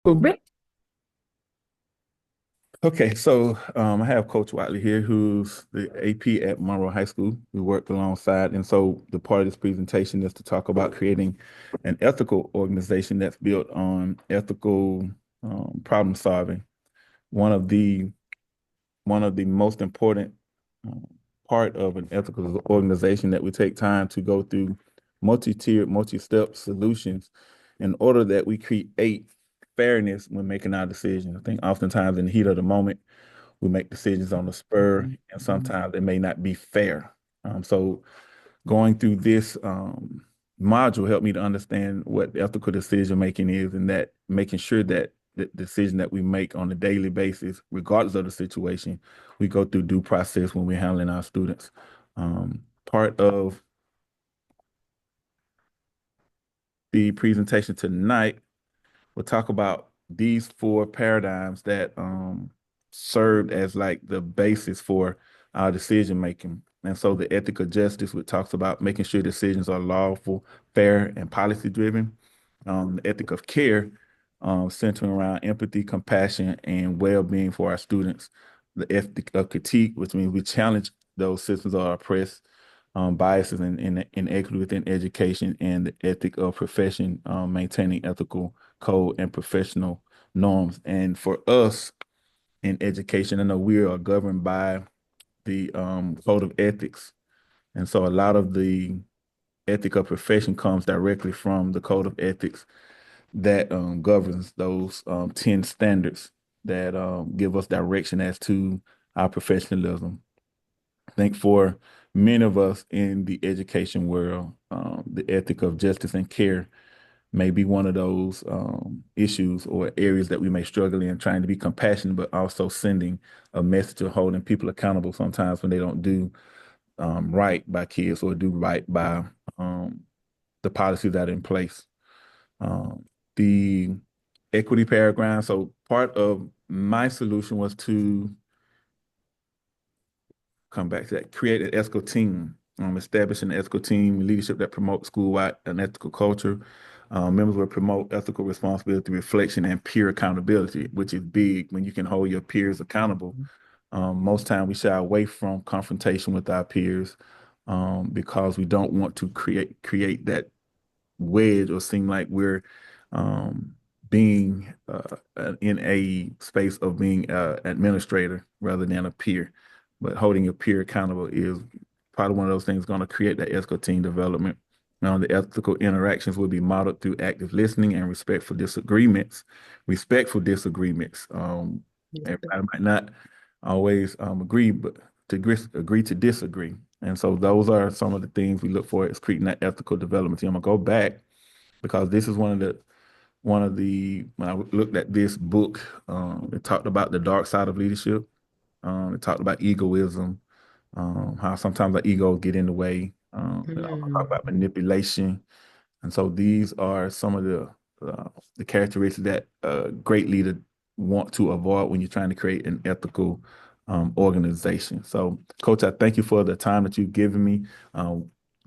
Cool. Rick. Okay, so I have Coach Wiley here, who's the AP at Monroe High School. We worked alongside, and so the part of this presentation is to talk about creating an ethical organization that's built on ethical problem solving. One of the one of the most important um, part of an ethical organization that we take time to go through multi-tiered, multi-step solutions in order that we create fairness when making our decisions. I think oftentimes in the heat of the moment, we make decisions on the spur, and sometimes it may not be fair. So going through this module helped me to understand what ethical decision making is, and that making sure that the decision that we make on a daily basis, regardless of the situation, we go through due process when we're handling our students. Part of the presentation tonight, we'll talk about these four paradigms that served as like the basis for our decision making. And so the ethical justice, which talks about making sure decisions are lawful, fair, and policy driven. The ethic of care, centering around empathy, compassion, and well being for our students. The ethic of critique, which means we challenge those systems that are oppressed, biases and inequity within education, and the ethic of profession, maintaining ethical code and professional norms. And for us in education, I know we are governed by the code of ethics. And so a lot of the ethic of profession comes directly from the code of ethics that governs those 10 standards that give us direction as to our professionalism. I think for many of us in the education world, the ethic of justice and care may be one of those issues or areas that we may struggle in, trying to be compassionate, but also sending a message of holding people accountable sometimes when they don't do right by kids or do right by the policies that are in place. The equity paradigm. So part of my solution was to come back to that, create an ethical team, establish an ethical team leadership that promotes school-wide an ethical culture. Members will promote ethical responsibility, reflection, and peer accountability, which is big when you can hold your peers accountable. Most time we shy away from confrontation with our peers because we don't want to create that wedge or seem like we're um, being in a space of being an administrator rather than a peer. But holding your peer accountable is probably one of those things going to create that ethical team development. Now, the ethical interactions will be modeled through active listening and respect for disagreements. Respectful disagreements. Everybody might not always agree, but to agree to disagree. And so those are some of the things we look for is creating that ethical development team. I'm gonna go back because this is one of the when I looked at this book, it talked about the dark side of leadership. It talked about egoism, how sometimes our ego get in the way. It also talked about Mm. manipulation, and so these are some of the characteristics that a great leader want to avoid when you're trying to create an ethical organization. So, Coach, I thank you for the time that you've given me.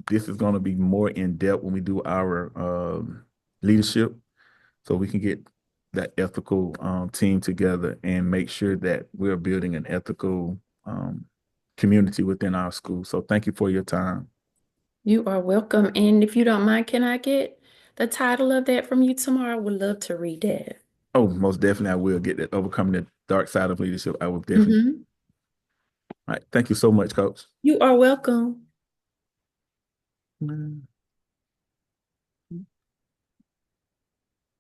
This is going to be more in depth when we do our leadership, so we can get that ethical team together and make sure that we're building an ethical community within our school. So, thank you for your time. You are welcome. And if you don't mind, can I get the title of that from you tomorrow? I would love to read that. Oh, most definitely, I will get that overcoming the dark side of leadership. I will definitely. Hmm. All right. Thank you so much, Coach. You are welcome.